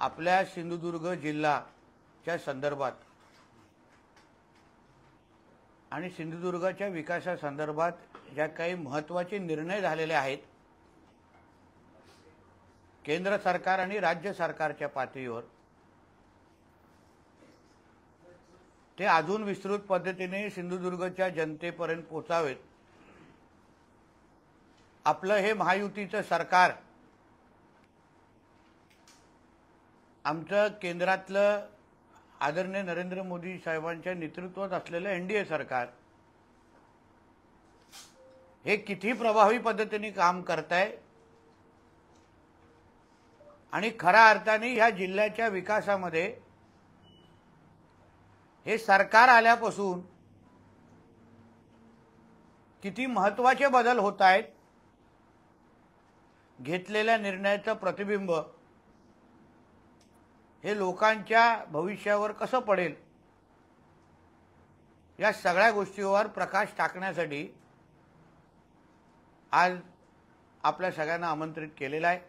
आपल्या सिंधुदुर्ग जिल्ह्याच्या संदर्भात आणि सिंधुदुर्गाच्या विकासासंदर्भात ज्या काही महत्त्वाचे निर्णय झालेले आहेत केंद्र सरकार आणि राज्य सरकारच्या पातळीवर, ते अजून विस्तृत पद्धतीने सिंधुदुर्गच्या जनतेपर्यंत पोहोचावेत। आपलं हे महायुतीचं सरकार, आमचं केंद्रातलं आदरणीय नरेंद्र मोदी साहेबांच्या नेतृत्वात असलेलं एनडीए सरकार हे किती प्रभावी पद्धतीने काम करत आहे आणि खऱ्या अर्थाने ह्या जिल्ह्याच्या विकासामध्ये हे सरकार आल्यापासून किती महत्त्वाचे बदल होत आहेत, घेतलेल्या निर्णयाचं प्रतिबिंब हे लोकांच्या भविष्यावर कसं पडेल या सगळ्या गोष्टीवर प्रकाश टाकण्यासाठी आज आपल्या सगळ्यांना आमंत्रित केलेलं आहे।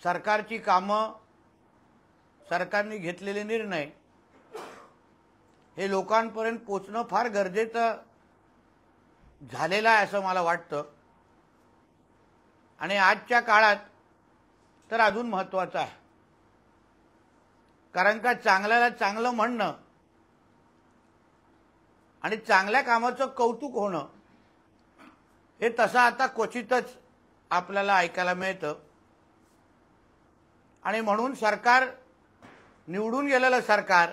सरकारची कामं, सरकारने घेतलेले निर्णय हे लोकांपर्यंत पोहोचणं फार गरजेचं झालेलं आहे असं मला वाटतं आणि आजच्या काळात तर अजून महत्त्वाचं आहे। कारण का चांगल्याला चांगलं म्हणणं आणि चांगल्या कामाचं कौतुक होणं हे तसं आता क्वचितच आपल्याला ऐकायला मिळतं आणि म्हणून सरकार, निवडून गेलेलं सरकार,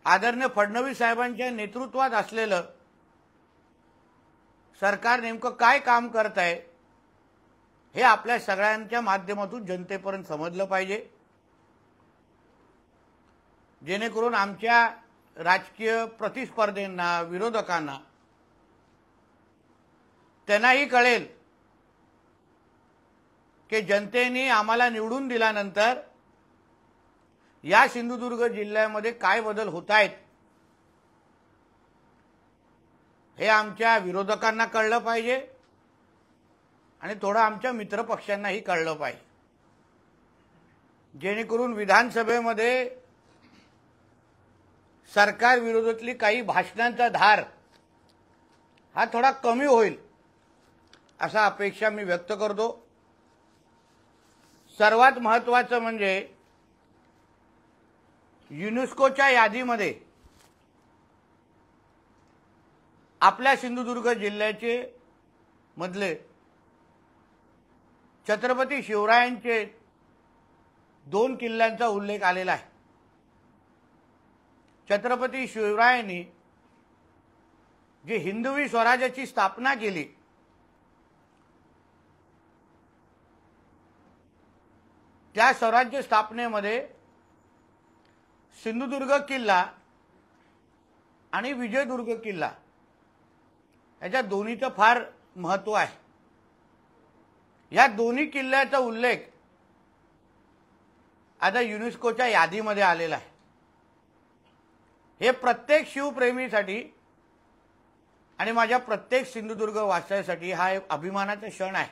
आदरणीय फडणवीस साहेबांच्या नेतृत्वात असलेलं सरकार नेमकं काय काम करत आहे हे आपल्या सगळ्यांच्या माध्यमातून जनतेपर्यंत समजलं पाहिजे, जेणेकरून आमच्या राजकीय प्रतिस्पर्धींना, विरोधकांना त्यांनाही कळेल की जनतेने आम्हाला निवडून दिल्यानंतर या सिंधुदुर्ग जिल्ह्यामध्ये काय बदल होत आहेत हे आमच्या विरोधकांना कळलं पाहिजे आणि थोडं आमच्या मित्रपक्षांनाही कळलं पाहिजे, जेणेकरून विधानसभेमध्ये सरकार विरोधातली काही भाषणांचा धार हा थोडा कमी होईल असा अपेक्षा मी व्यक्त करतो। सर्वात महत्त्वाचं म्हणजे युनेस्कोच्या यादीमध्ये आपल्या सिंधुदुर्ग जिल्ह्याचे मधले छत्रपती शिवरायांचे 2 किल्ल्यांचा उल्लेख आलेला आहे। छत्रपती शिवरायांनी जी हिंदवी स्वराज्याची स्थापना केली त्या स्वराज्य स्थापनेमध्ये सिंधुदुर्ग किल्ला आणि विजयदुर्ग किल्ला याच्या दोन्हीचं फार महत्त्व आहे। या दोन्ही किल्ल्याचा उल्लेख आता युनेस्कोच्या यादीमध्ये आलेला आहे। हे प्रत्येक शिवप्रेमीसाठी आणि माझ्या प्रत्येक सिंधुदुर्ग वासियासाठी हा एक अभिमानाचा क्षण आहे।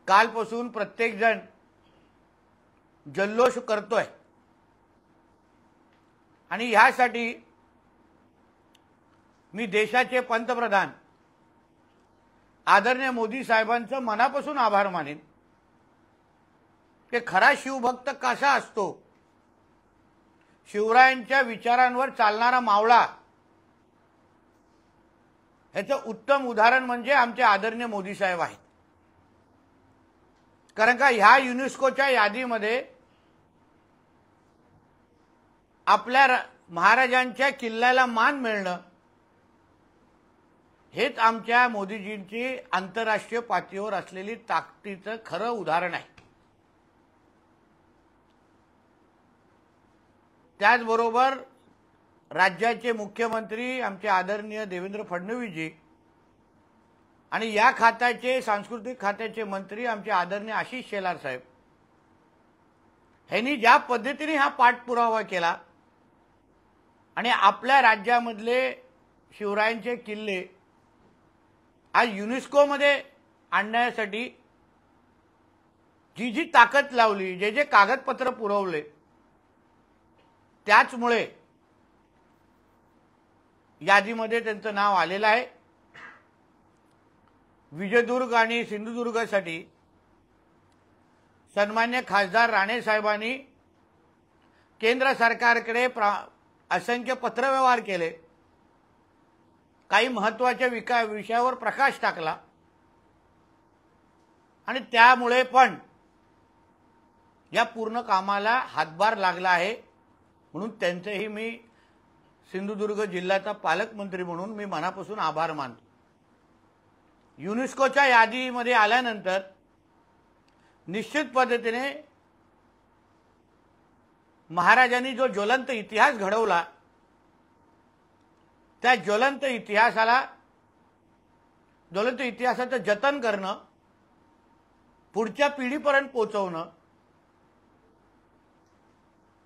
कालपासून प्रत्येक जण जल्लोष करतोय आणि ह्यासाठी मी देशाचे पंतप्रधान आदरणीय मोदी साहेबांचं मनापासून आभार मानेन की खरा शिवभक्त कसा असतो, शिवरायांच्या विचारांवर चालणारा मावळा, ह्याचं उत्तम उदाहरण म्हणजे आमचे आदरणीय मोदी साहेब आहेत। कारण का ह्या युनेस्कोच्या यादीमध्ये आपल्या महाराजांच्या किल्ल्याला मान मिळणं हेच आमच्या मोदीजींची आंतरराष्ट्रीय पातळीवर असलेली ताकदीचं खरं उदाहरण आहे। त्याचबरोबर राज्याचे मुख्यमंत्री आमचे आदरणीय देवेंद्र फडणवीसजी आणि या खात्याचे, सांस्कृतिक खात्याचे मंत्री आमचे आदरणीय आशिष शेलार साहेब ह्यांनी ज्या पद्धतीने हा पाठपुरावा केला आणि आपल्या राज्यामधले शिवरायांचे किल्ले आज युनेस्कोमध्ये आणण्यासाठी जी जी ताकद लावली, जे जे कागदपत्र पुरवले, त्याचमुळे यादीमध्ये त्यांचं नाव आलेलं आहे। विजयदुर्ग आणि सिंधुदुर्गसाठी सन्मान्य खासदार राणे साहेबांनी केंद्र सरकारकडे असंख्य पत्रव्यवहार केले, काही महत्त्वाच्या विषयावर प्रकाश टाकला आणि त्यामुळे पण या पूर्ण कामाला हातभार लागला आहे। म्हणून त्यांचेही मी सिंधुदुर्ग जिल्ह्याचा पालकमंत्री म्हणून मी मनापासून आभार मानतो। युनेस्कोच्या यादीमध्ये आल्यानंतर निश्चित पद्धतीने महाराजांनी जो ज्वलंत इतिहास घडवला, त्या ज्वलंत इतिहासाचं जतन करणं, पुढच्या पिढीपर्यंत पोहोचवणं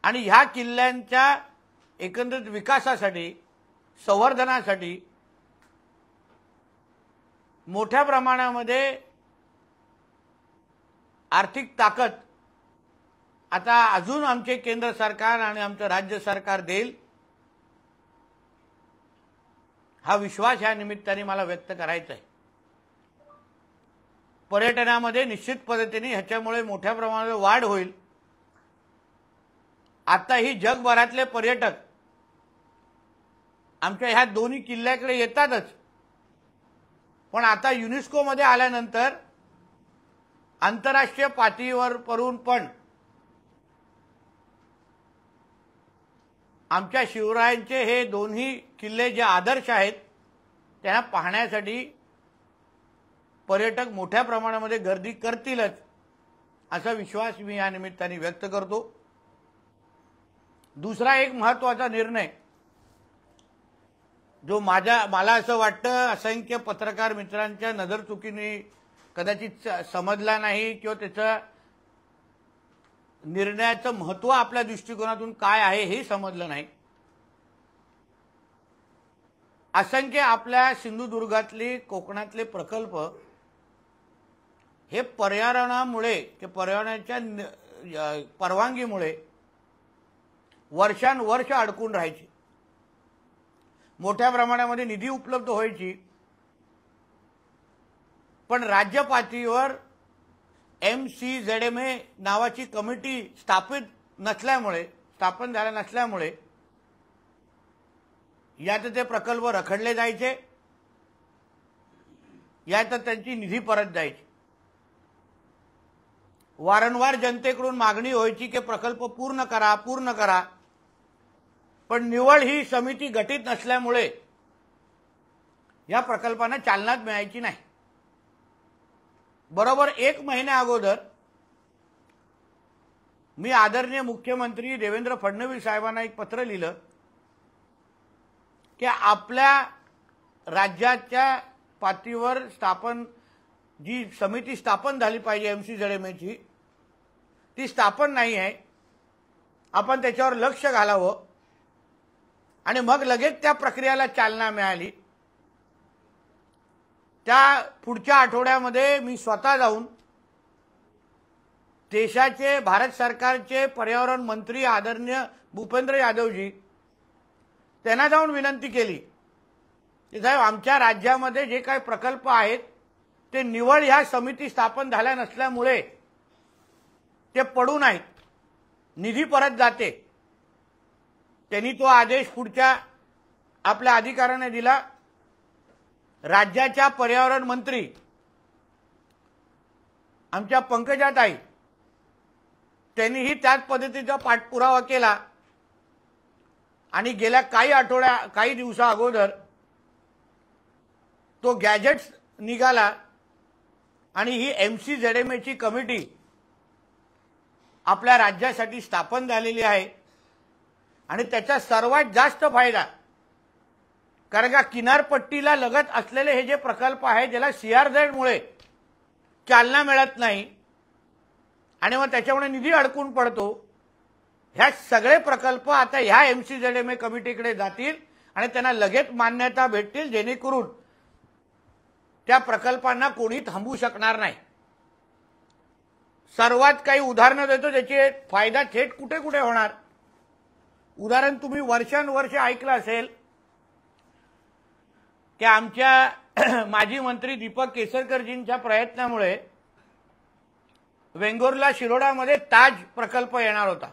आणि ह्या किल्ल्यांच्या एकंदरीत विकासासाठी, संवर्धनासाठी मोठ्या प्रमाणामध्ये आर्थिक ताकद आता अजून आमचे केंद्र सरकार आणि आमचं राज्य सरकार देईल, हा विश्वास या निमित्ताने मला व्यक्त करायचा आहे। पर्यटनामध्ये निश्चित पद्धतीने ह्याच्यामुळे मोठ्या प्रमाणात वाढ होईल। आता ही जगभरातले पर्यटक आमच्या ह्या दोन्ही किल्ल्याकडे येतातच, पण आता युनेस्कोमध्ये आल्यानंतर आंतरराष्ट्रीय पातळीवर पण आमच्या शिवरायांचे हे दोन्ही किल्ले जे आदर्श आहेत त्यांना पाहण्यासाठी पर्यटक मोठ्या प्रमाणामध्ये गर्दी करतीलच, असा विश्वास मी या निमित्ताने व्यक्त करतो। दुसरा एक महत्त्वाचा निर्णय जो मला असं वाटतं असंख्य पत्रकार मित्रांच्या नजरचुकीने कदाचित समजला नाही किंवा त्याचा निर्णयाचं महत्त्व आपल्या दृष्टिकोनातून काय आहे हे समजलं नाही। असंख्य आपल्या सिंधुदुर्गातले कोकणातले प्रकल्प हे पर्यावरणामुळे की पर्यावरणाच्या परवानगीमुळे वर्षानुवर्ष अडकून राहायचे, मोठ्या प्रमाणामध्ये निधी उपलब्ध व्हायची, पण राज्य पातळीवर MCZMA नावाची कमिटी स्थापन झाल्या नसल्यामुळे यात ते प्रकल्प रखडले जायचे, यात त्यांची निधी परत जायची। वारंवार जनतेकडून मागणी व्हायची की प्रकल्प पूर्ण करा, पण निवळ ही समिती गठीत नसल्यामुळे या प्रकल्पांना चालना मिळायची नाही। बरोबर 1 महिन्या अगोदर मी आदरणीय मुख्यमंत्री देवेंद्र फडणवीस साहेबांना एक पत्र लिहिलं की आपल्या राज्याच्या पातळीवर जी समिती स्थापन झाली पाहिजे MCZMAची, ती स्थापन नाही आहे, आपण त्याच्यावर लक्ष घालावं। आणि मग लगेच त्या प्रक्रियेला चालना मिळाली। त्या पुढच्या आठवड्यामध्ये मी स्वतः जाऊन देशाचे भारत सरकारचे पर्यावरण मंत्री आदरणीय भूपेंद्र यादवजी त्यांना जाऊन विनंती केली की साहेब, आमच्या राज्यामध्ये जे काही प्रकल्प आहेत ते निवळ ह्या समिती स्थापन झाल्या नसल्यामुळे ते पडून आहेत, निधी परत जाते। त्यांनी तो आदेश पुढच्या आपल्या अधिकाऱ्याने दिला। राज्याच्या पर्यावरण मंत्री आमच्या पंकजाताई त्यांनीही त्याच पद्धतीचा पाठपुरावा केला आणि गेल्या काही दिवसा अगोदर तो गॅजेट्स निघाला आणि ही MCZMAची कमिटी आपल्या राज्यासाठी स्थापन झालेली आहे। आणि त्याचा सर्वात जास्त फायदा, कारण का किनारपट्टीला लगत असलेले हे जे प्रकल्प आहेत ज्याला CRZ मुळे चालना मिळत नाही आणि मग त्याच्यामुळे निधी अडकून पडतो, ह्या सगळे प्रकल्प आता ह्या MCZMA कमिटीकडे जातील आणि त्यांना लगेच मान्यता भेटतील, जेणेकरून त्या प्रकल्पांना कोणी थांबवू शकणार नाही। सर्वात काही उदाहरणं देतो ज्याचे फायदा थेट कुठे कुठे होणार। उदाहरण तुम्ही वर्षानुवर्ष ऐकलं असेल की आमच्या माजी मंत्री दीपक केसरकरजींच्या प्रयत्नामुळे वेंगुर्ला शिरोडामध्ये ताज प्रकल्प येणार होता।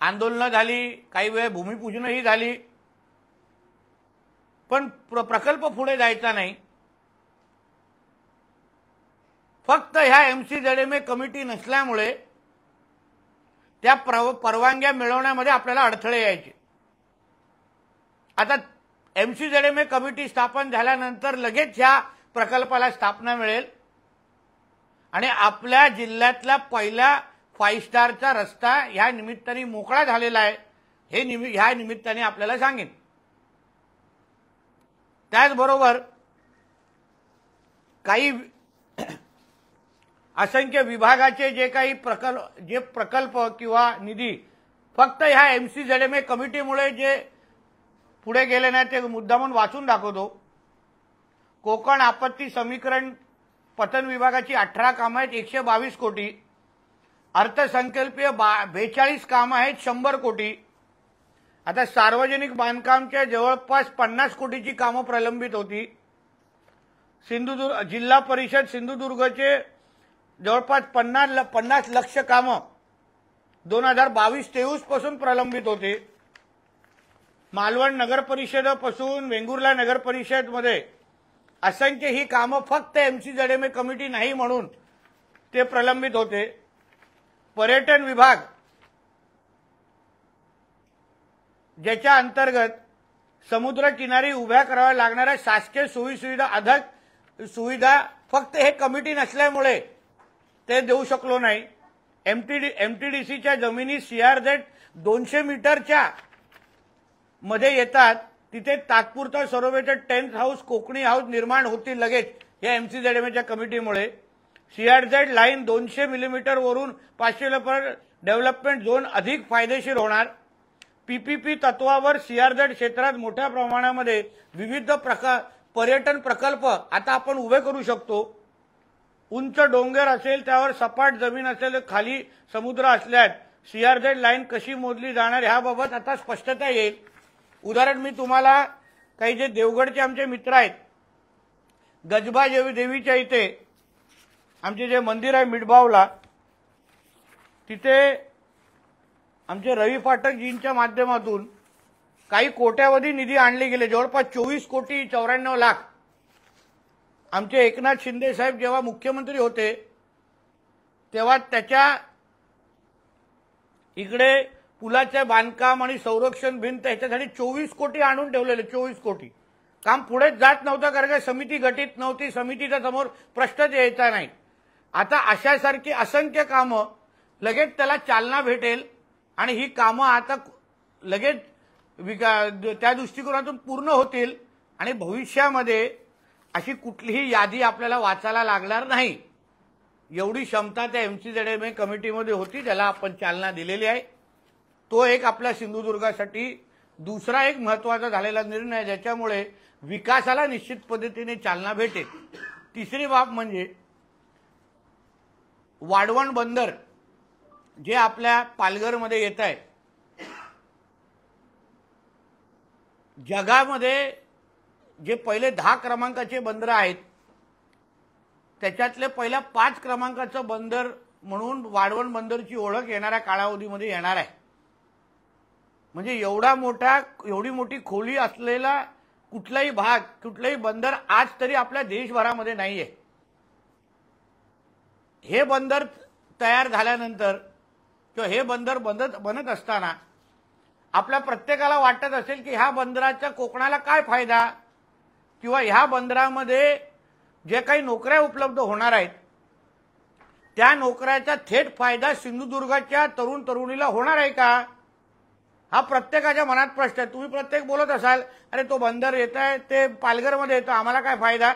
आंदोलनं झाली, काही वेळ भूमिपूजनही झाली, पण प्रकल्प पुढे जायचा नाही। फक्त ह्या एमसीजेडएमए कमिटी नसल्यामुळे त्या परवानग्या मिळवण्यामध्ये आपल्याला अडथळे यायचे। आता एमसीजेडएमए कमिटी स्थापन झाल्यानंतर लगेच ह्या प्रकल्पाला स्थापना मिळेल आणि आपल्या जिल्ह्यातला पहिला 5 स्टारचा रस्ता ह्या निमित्ताने मोकळा झालेला आहे, हे ह्या निमित्ताने आपल्याला सांगेन। त्याचबरोबर काही असंख्य विभागाचे जे काही प्रकल्प किंवा निधी फक्त ह्या एमसीजेडएमए कमिटीमुळे जे पुढे गेले नाही ते मुद्दामून वाचून दाखवतो। कोकण आपत्ती समीकरण पतन विभागाची 18 कामं आहेत 122 कोटी, अर्थसंकल्पीय 42 कामं आहेत 100 कोटी। आता सार्वजनिक बांधकामच्या जवळपास 50 कोटीची कामं प्रलंबित होती। सिंधुदुर्ग जिल्हा परिषद सिंधुदुर्गचे जवळपास 50 लक्ष कामं 2022-23 पासून प्रलंबित होते। मालवण नगर परिषदेपासून वेंगुर्ला नगर परिषदमध्ये असंख्य ही कामं फक्त एमसीजेडएमए कमिटी नाही म्हणून ते प्रलंबित होते। पर्यटन विभाग ज्याच्या अंतर्गत समुद्रकिनारी उभ्या कराव्या लागणाऱ्या शासकीय सोयीसुविधा अधिक सुविधा फक्त हे कमिटी नसल्यामुळे ते देऊ शकलो नाही। एमटीडीसीच्या जमिनी सीआरझेड 200 मीटरच्या मध्ये येतात, तिथे तात्पुरता सरोवेटेड टेंट हाऊस कोकणी हाऊस निर्माण होतील लगेच या एमसीजेडएमएच्या कमिटीमुळे। सीआरझेड लाईन 200 मिलीमीटर वरून 500 पर्यंत डेव्हलपमेंट झोन अधिक फायदेशीर होणार। पीपीपी तत्वावर सीआरझेड क्षेत्रात मोठ्या प्रमाणामध्ये विविध पर्यटन प्रकल्प आता आपण उभे करू शकतो। उंच डोंगर असेल, त्यावर सपाट जमीन असेल, खाली समुद्र असल्यास सीआरझेड लाईन कशी मोजली जाणार याबाबत आता स्पष्टता येईल। उदाहरण मी तुम्हाला काही जे देवगडचे आमचे मित्र आहेत, गजबा देवीच्या इथे आमचे जे मंदिर आहे मिठबावला, तिथे आमचे रवी फाटकजींच्या माध्यमातून काही कोट्यावधी निधी आणले गेले, जवळपास 24 कोटी 94 लाख। आमचे एकनाथ शिंदे साहेब जेव्हा मुख्यमंत्री होते तेव्हा त्याच्या इकडे पुलाचे बांधकाम आणि संरक्षण भिंत याच्यासाठी 24 कोटी आणून ठेवलेले। 24 कोटी काम पुढे जात नव्हतं कारण समिती गठीत नव्हती, समितीच्या समोर प्रश्नच यायचा नाही। आता अशासारखी असंख्य कामं लगेच त्याला चालना भेटेल आणि ही कामं आता लगेच त्या दृष्टिकोनातून पूर्ण होतील आणि भविष्यामध्ये अशी कुठलीही यादी आपल्याला वाचायला लागणार नाही, एवढी क्षमता त्या एमसीजेडएमए कमिटीमध्ये होती, ज्याला आपण चालना दिलेली आहे। तो एक आपल्या सिंधुदुर्गासाठी दुसरा एक महत्त्वाचा झालेला निर्णय आहे, ज्याच्यामुळे विकासाला निश्चित पद्धतीने चालना भेटेल। तिसरी बाब म्हणजे वाढवण बंदर जे आपल्या पालघरमध्ये येत आहे। जगामध्ये जे पहिले 10 क्रमांकाचे बंदर आहेत त्याच्यातले पहिल्या 5 क्रमांकाचं बंदर म्हणून वाढवण बंदरची ओळख येणाऱ्या कालावधीमध्ये येणार आहे। म्हणजे एवढी मोठी खोली असलेला कुठलाही भाग, कुठलाही बंदर आज तरी आपल्या देशभरामध्ये नाहीये। हे बंदर तयार झाल्यानंतर किंवा हे बंदर बनत असताना आपल्या प्रत्येकाला वाटत असेल की ह्या बंदराचा कोकणाला काय फायदा किंवा ह्या बंदरामध्ये जे काही नोकऱ्या उपलब्ध होणार आहेत त्या नोकऱ्याचा थेट फायदा सिंधुदुर्गाच्या तरुण तरुणीला होणार आहे का, हा प्रत्येकाच्या मनात प्रश्न आहे। तुम्ही प्रत्येक बोलत असाल अरे तो बंदर येत आहे ते पालघरमध्ये येतो, आम्हाला काय फायदा।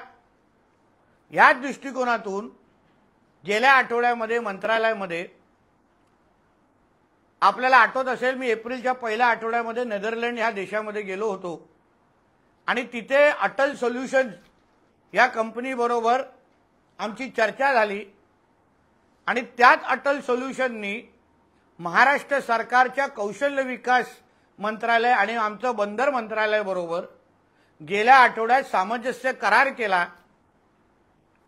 याच दृष्टिकोनातून गेल्या आठवड्यामध्ये मंत्रालयामध्ये आपल्याला आठवत असेल मी एप्रिलच्या पहिल्या आठवड्यामध्ये नेदरलँड ह्या देशामध्ये गेलो होतो आणि तिथे अटल सोल्युशन या कंपनीबरोबर आमची चर्चा झाली आणि त्यात अटल सोल्युशननी महाराष्ट्र सरकारच्या कौशल्य विकास मंत्रालय आणि आमचं बंदर मंत्रालयाबरोबर गेल्या आठवड्यात सामंजस्य करार केला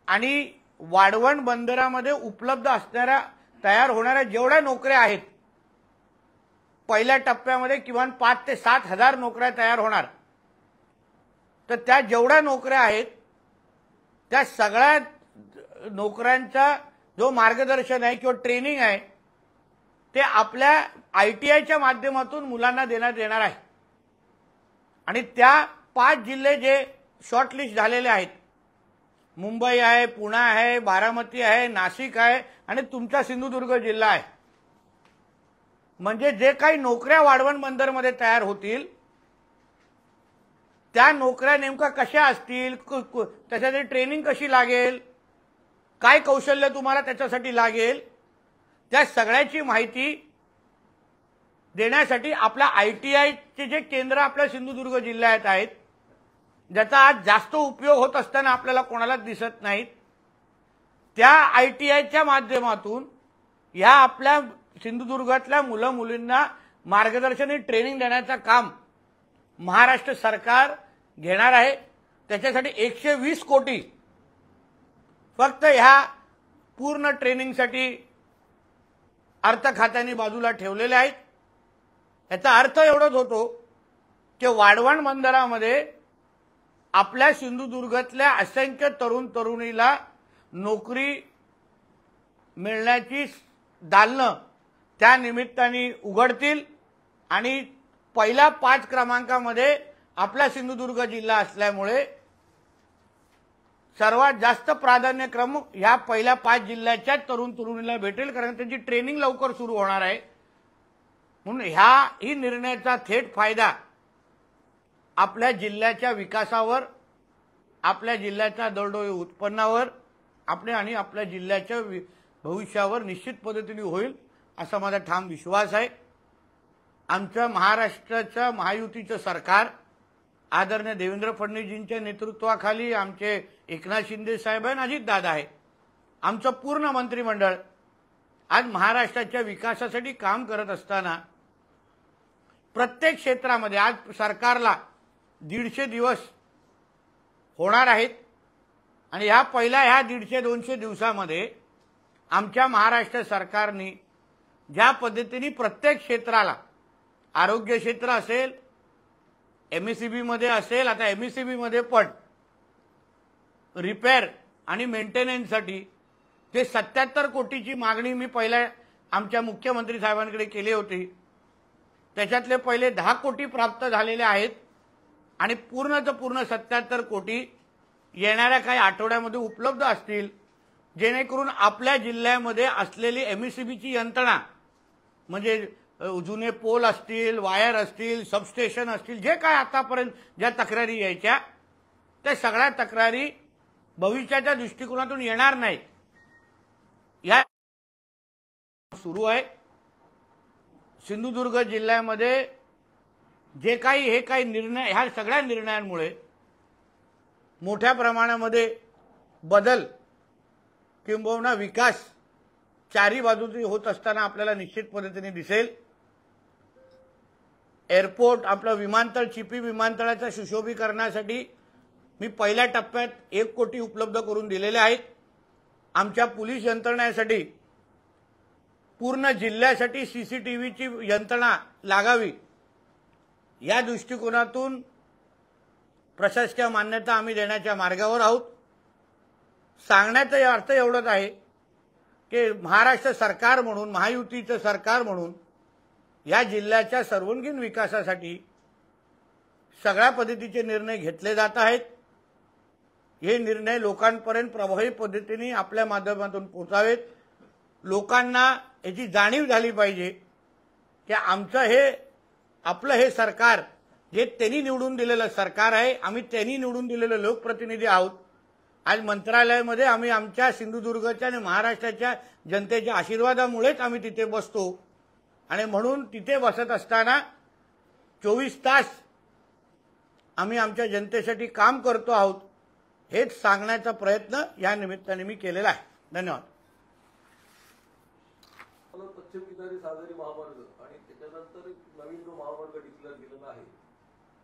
आणि वाढवण बंदरामध्ये उपलब्ध असणाऱ्या तयार होणाऱ्या जेवढ्या नोकऱ्या आहेत, पहिल्या टप्प्यामध्ये किमान 5 ते 7 हजार नोकऱ्या तयार होणार, तर त्या जेवढ्या नोकऱ्या आहेत त्या सगळ्या नोकऱ्यांचा जो मार्गदर्शन आहे किंवा ट्रेनिंग आहे ते आपल्या ITIच्या माध्यमातून मुलांना देण्यात येणार आहे. आणि त्या 5 जिल्हे जे शॉर्टलिस्ट झालेले आहेत, मुंबई आहे, पुणे आहे, बारामती आहे, नाशिक आहे आणि तुमचा सिंधुदुर्ग जिल्हा आहे. म्हणजे जे काही नोकऱ्या वाढवण बंदरमध्ये तयार होतील त्या नोकऱ्या नेमका कशा असतील, त्याच्यासाठी ट्रेनिंग कशी लागेल, काय कौशल्य तुम्हाला त्याच्यासाठी लागेल, त्या सगळ्याची माहिती देण्यासाठी आपल्या ITIचे जे केंद्र आपल्या सिंधुदुर्ग जिल्ह्यात आहेत, ज्याचा आज जास्त उपयोग होत असताना आपल्याला कोणालाच दिसत नाहीत, त्या ITIच्या माध्यमातून या आपल्या सिंधुदुर्गातल्या मुलं मुलींना मार्गदर्शन आणि ट्रेनिंग देण्याचं काम महाराष्ट्र सरकार घेणार आहे. त्याच्यासाठी 120 कोटी फक्त ह्या पूर्ण ट्रेनिंगसाठी अर्थ खात्याने बाजूला ठेवलेले आहेत. याचा अर्थ एवढाच होतो की वाढवण बंदरामध्ये आपल्या सिंधुदुर्गातल्या असंख्य तरुण तरुणीला नोकरी मिळण्याची दालनं त्या निमित्ताने उघडतील आणि पहिल्या 5 क्रमांकामध्ये आपला सिंधुदुर्ग जिल्हा असल्यामुळे सर्वात जास्त प्राधान्यक्रम ह्या पहिल्या 5 जिल्ह्याच्या तरुण तरुणीला भेटेल, कारण त्यांची ट्रेनिंग लवकर सुरू होणार आहे. म्हणून ही निर्णयाचा थेट फायदा आपल्या जिल्ह्याच्या विकासावर, आपल्या जिल्ह्याच्या दरडोई उत्पन्नावर आणि आपल्या जिल्ह्याच्या भविष्यावर निश्चित पद्धतीने होईल असा माझा ठाम विश्वास आहे. आमच्या महाराष्ट्राच्या महायुतीचं सरकार आदरणीय देवेंद्र फडणवीसजींच्या नेतृत्वाखाली आमचे एकनाथ शिंदे साहेब आणि अजितदादा आहे, आमचं पूर्ण मंत्रिमंडळ आज महाराष्ट्राच्या विकासासाठी काम करत असताना प्रत्येक क्षेत्रामध्ये आज सरकारला 150 दिवस होणार आहेत आणि ह्या 150-200 दिवसामध्ये आमच्या महाराष्ट्र सरकारने ज्या पद्धतीने प्रत्येक क्षेत्राला, आरोग्य क्षेत्र असेल, MSEB मध्ये असेल, आता MSEB मध्ये पण रिपेअर आणि मेंटेनन्ससाठी ते 77 कोटीची मागणी मी पहिल्या आमच्या मुख्यमंत्री साहेबांकडे केली होती. त्याच्यातले पहिले 10 कोटी प्राप्त झालेले आहेत आणि पूर्णचं पूर्ण 77 कोटी येणाऱ्या काही आठवड्यामध्ये उपलब्ध असतील, जेणेकरून आपल्या जिल्ह्यामध्ये असलेली MSEBची यंत्रणा म्हणजे जुने पोल असतील, वायर असतील, सबस्टेशन असतील, जे काय आतापर्यंत ज्या तक्रारी यायच्या त्या सगळ्या तक्रारी भविष्याच्या दृष्टिकोनातून येणार नाहीत. या सुरू आहे. सिंधुदुर्ग जिल्ह्यामध्ये जे काही निर्णय, ह्या सगळ्या निर्णयांमुळे मोठ्या प्रमाणामध्ये बदल किंबहुना विकास चारी बाजूने होत असताना आपल्याला निश्चित पद्धतीने दिसेल. एअरपोर्ट, आपलं विमानतळ, चिपी विमानतळाच्या सुशोभीकरणासाठी मी पहिल्या टप्प्यात 1 कोटी उपलब्ध करून दिलेले आहेत. आमच्या पोलीस यंत्रणेसाठी पूर्ण जिल्ह्यासाठी CCTVची यंत्रणा लागावी या दृष्टिकोनातून प्रशासकीय मान्यता आम्ही देण्याच्या मार्गावर आहोत. सांगण्याचा अर्थ एवढाच आहे की महाराष्ट्र सरकार म्हणून, महायुतीचं सरकार म्हणून या जिल्ह्याच्या सर्वांगीण विकासासाठी सगळ्या पद्धतीचे निर्णय घेतले जात आहेत. हे निर्णय लोकांपर्यंत प्रभावी पद्धतीने आपल्या माध्यमातून पोहोचावेत. लोकांना याची जाणीव झाली पाहिजे की आपलं हे सरकार जे त्यांनी निवडून दिलेलं सरकार आहे, आम्ही त्यांनी निवडून दिलेले लोकप्रतिनिधी आहोत. आज मंत्रालयामध्ये आम्ही आमच्या सिंधुदुर्गच्या आणि महाराष्ट्राच्या जनतेच्या आशीर्वादामुळेच आम्ही तिथे बसतो आणि म्हणून तिथे बसत असताना 24 तास आम्ही आमच्या जनतेसाठी काम करतो आहोत. हेच सांगण्याचा प्रयत्न या निमित्ताने मी केलेला आहे. धन्यवाद. पश्चिम किनारी सागरी महामार्ग आणि त्याच्यानंतर नवीन जो महामार्ग डिक्लेअर केलेला आहे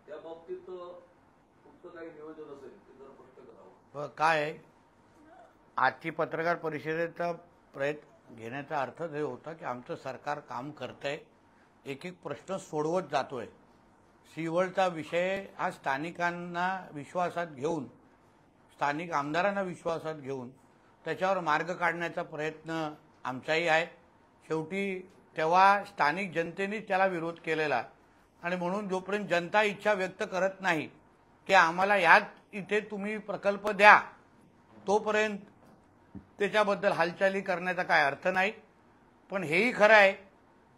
त्या बाबतीत तुमचं काही नियोजन असेल ते जरा स्पष्ट करावं. काय आहे, आजची पत्रकार परिषदेचा प्रयत्न घेण्याचा अर्थ हे होता की आमचं सरकार काम करतंय, एक एक प्रश्न सोडवत जातोय. सीवळचा विषय हा स्थानिकांना विश्वासात घेऊन, स्थानिक आमदारांना विश्वासात घेऊन त्याच्यावर मार्ग काढण्याचा प्रयत्न आमचाही आहे. शेवटी तेव्हा स्थानिक जनतेनेच त्याला विरोध केलेला आणि म्हणून जोपर्यंत जनता इच्छा व्यक्त करत नाही की आम्हाला याच इथे तुम्ही प्रकल्प द्या, तोपर्यंत त्याच्याबद्दल हालचाली करण्याचा काय अर्थ नाही. पण हेही खरं आहे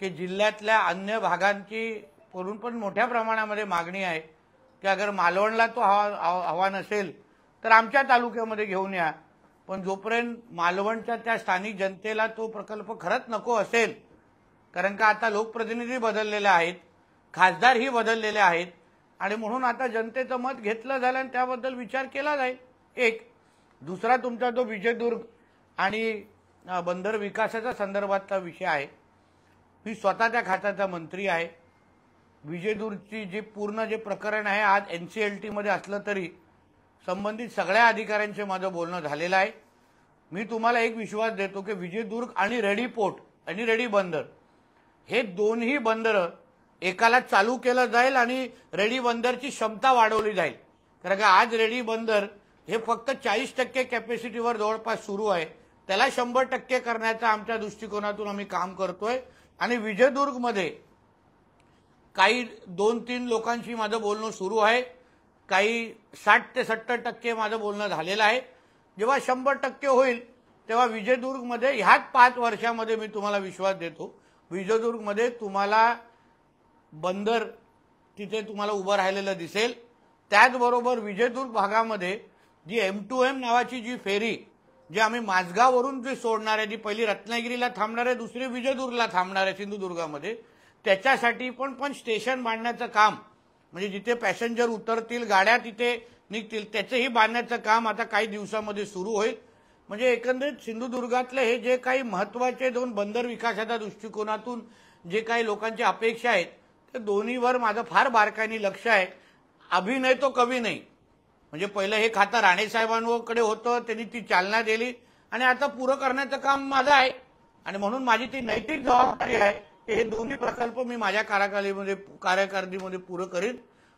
की जिल्ह्यातल्या अन्य भागांची करून पण मोठ्या प्रमाणामध्ये मागणी आहे की अगर मालवणला तो हवा नसेल तर आमच्या तालुक्यामध्ये घेऊन या. पण जोपर्यंत मालवणच्या त्या स्थानिक जनतेला तो प्रकल्प खरंच नको असेल, कारण का आता लोकप्रतिनिधी बदललेले आहेत, खासदारही बदललेले आहेत आणि म्हणून आता जनतेचं मत घेतलं झालं आणि त्याबद्दल विचार केला जाईल. एक दुसरा तुमचा तो विजयदुर्ग आणि बंदर विकासाच्या संदर्भातला विषय आहे. मी स्वतः त्या खात्याचा मंत्री आहे. विजयदुर्गची जे पूर्ण जे प्रकरण आहे आज NCLT मध्ये असलं तरी संबंधित सगळ्या अधिकाऱ्यांचे माझं बोलणं झालेलं आहे. मी तुम्हाला एक विश्वास देतो की विजयदुर्ग आणि रेडी पोर्ट आणि रेडी बंदर हे दोन्ही बंदर एकाला चालू केलं जाईल आणि रेडी बंदरची क्षमता वाढवली जाईल. कारण का आज रेडी बंदर हे फक्त 40% कॅपॅसिटीवर जवळपास सुरू आहे, त्याला 100% करण्याचा आमच्या दृष्टिकोनातून आम्ही काम करतोय. आणि विजयदुर्गमध्ये काही 2-3 लोकांशी माझं बोलणं सुरू आहे, काही 60 ते 70% माझं बोलणं झालेलं आहे. जेव्हा 100% होईल तेव्हा विजयदुर्गमध्ये ह्याच 5 वर्षामध्ये मी तुम्हाला विश्वास देतो, विजयदुर्गमध्ये तुम्हाला बंदर तिथे तुम्हाला उभं राहिलेलं दिसेल. त्याचबरोबर विजयदुर्ग भागामध्ये जी M2M नावाची जी फेरी जी आम्ही माझगाववरून जी सोडणार आहे, जी पहिली रत्नागिरीला थांबणार आहे, दुसरी विजयदुर्गला थांबणार आहे सिंधुदुर्गामध्ये, त्याच्यासाठी पण स्टेशन बांधण्याचं काम, म्हणजे जिथे पॅसेंजर उतरतील, गाड्या तिथे निघतील, त्याचंही बांधण्याचं काम आता काही दिवसामध्ये सुरू होईल. म्हणजे एकंदरीत सिंधुदुर्गातले हे जे काही महत्त्वाचे 2 बंदर विकासाच्या दृष्टिकोनातून जे काही लोकांची अपेक्षा आहेत ते दोन्हीवर माझं फार बारकाईने लक्ष आहे. अभिनय तो कवी नाही. म्हणजे पहिलं हे खातं राणेसाहेबांकडे होतं, त्यांनी ती चालना दिली आणि आता पुरं करण्याचं काम माझं आहे आणि म्हणून माझी ती नैतिक जबाबदारी आहे की हे दोन्ही प्रकल्प मी माझ्या कारकार्दीमध्ये पुरं करीन.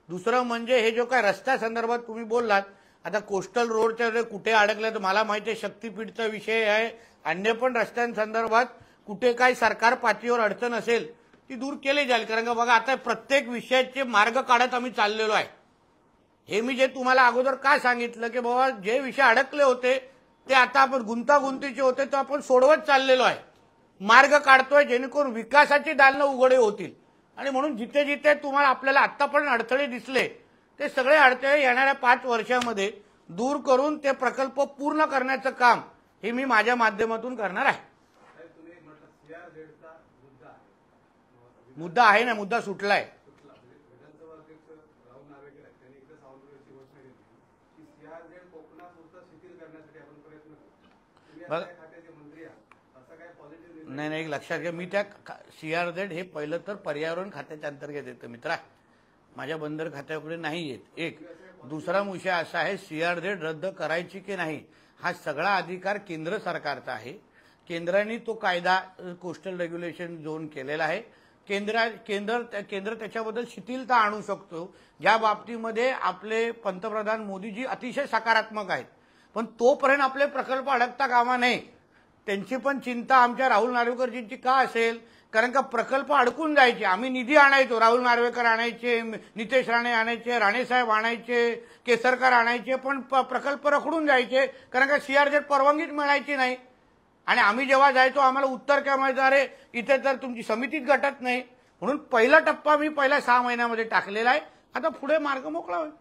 दुसरं म्हणजे हे जो काय रस्त्यासंदर्भात तुम्ही बोललात, आता कोस्टल रोडच्या कुठे अडकलं तर मला माहिती आहे शक्तीपीठचा विषय आहे, अन्य पण रस्त्यांसंदर्भात कुठे काय सरकार पातळीवर अडचण असेल ती दूर केली जाईल. कारण का बघा आता प्रत्येक विषयाचे मार्ग काढत आम्ही चाललेलो आहे. हे मी जे तुम्हाला अगोदर काय सांगितलं की बाबा जे विषय अडकले होते ते आता आपण गुंतागुंतीचे होते तो आपण सोडवत चाललेलो आहे, मार्ग काढतोय जेणेकरून विकासाची दालनं उघडे होतील. आणि म्हणून जिथे जिथे तुम्हाला आपल्याला आतापर्यंत अडथळे दिसले ते सगळे अडथळे येणाऱ्या 5 वर्षामध्ये दूर करून ते प्रकल्प पूर्ण करण्याचं काम हे मी माझ्या माध्यमातून करणार आहे. मुद्दा आहे ना, मुद्दा सुटलाय. नाही एक लक्षात घ्या, मी त्या CRZ हे पहिलं तर पर्यावरण खात्याच्या अंतर्गत येतं मित्रा, माझ्या बंदर खात्याकडे नाही येत. एक दुसरा विषय असा आहे CRZ रद्द करायची की नाही हा सगळा अधिकार केंद्र सरकारचा आहे. केंद्राने तो कायदा कोस्टल रेग्युलेशन झोन केलेला आहे. केंद्र त्याच्याबद्दल शिथिलता आणू शकतो, ज्या बाबतीमध्ये आपले पंतप्रधान मोदीजी अतिशय सकारात्मक आहेत. पण तोपर्यंत आपले प्रकल्प अडकता कामा नये. त्यांची पण चिंता आमच्या राहुल नार्वेकरजींची का असेल, कारण का प्रकल्प अडकून जायचे. आम्ही निधी आणायचो, राहुल नार्वेकर आणायचे, नितेश राणे आणायचे, राणेसाहेब आणायचे, केसरकर आणायचे, पण प्रकल्प रखडून जायचे कारण का CRZ परवानगीच मिळायची नाही. आणि आम्ही जेव्हा जायचो आम्हाला उत्तर काय माहिती, अरे इथे तर तुमची समितीच गटत नाही. म्हणून पहिला टप्पा मी पहिल्या 6 महिन्यामध्ये टाकलेला आहे. आता पुढे मार्ग मोकळा होईल.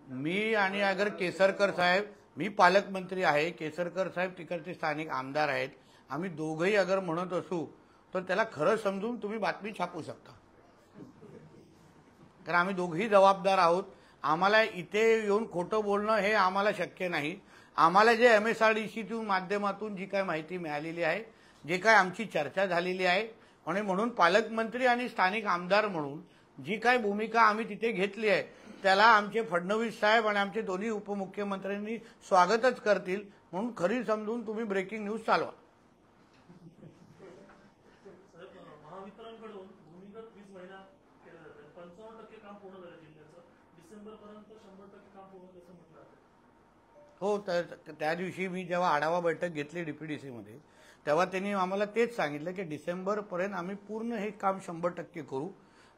मी आणि अगर केसरकर साहेब मी पालकमंत्री आहे, केसरकर साहेब तिकडचे स्थानिक आमदार आहेत. आम्ही दोघंही अगर म्हणत असू तर त्याला खरं समजून तुम्ही बातमी छापू शकता, कारण आम्ही दोघेही जबाबदार आहोत. आम्हाला इथे येऊन खोटं बोलणं हे आम्हाला शक्य नाही. आम्हाला जे MSRDCतून माध्यमातून जी काय माहिती मिळालेली आहे, जे काय आमची चर्चा झालेली आहे, आणि म्हणून पालकमंत्री आणि स्थानिक आमदार म्हणून जी काय भूमिका आम्ही तिथे घेतली आहे त्याला आमचे फडणवीस साहेब आणि आमचे दोन्ही उपमुख्यमंत्र्यांनी स्वागतच करतील. म्हणून खरी समजून तुम्ही ब्रेकिंग न्यूज चालवा. महावितरणकडून भूमिगत वीज महिना केला जात आहे. 55% काम पूर्ण झालं जिल्ह्याचं. डिसेंबरपर्यंत 100% काम पूर्ण होईल असं म्हटलं जातं. हो, तर त्या दिवशी मी जेव्हा आढावा बैठक घेतली DPDCमध्ये तेव्हा त्यांनी आम्हाला तेच सांगितलं की डिसेंबरपर्यंत आम्ही पूर्ण हे काम 100% करू,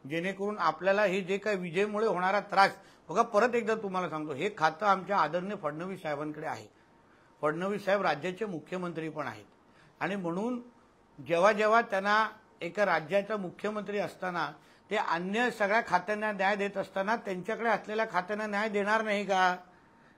जेणेकरून आपल्याला हे जे काही विजेमुळे होणारा त्रास. बघा, परत एकदा तुम्हाला सांगतो, हे खातं आमच्या आदरणीय फडणवीस साहेबांकडे आहे. फडणवीस साहेब राज्याचे मुख्यमंत्री पण आहेत, आणि म्हणून जेव्हा जेव्हा त्यांना एका राज्याचा मुख्यमंत्री असताना ते अन्य सगळ्या खात्यांना न्याय देत असताना त्यांच्याकडे असलेल्या खात्यांना न्याय देणार नाही का?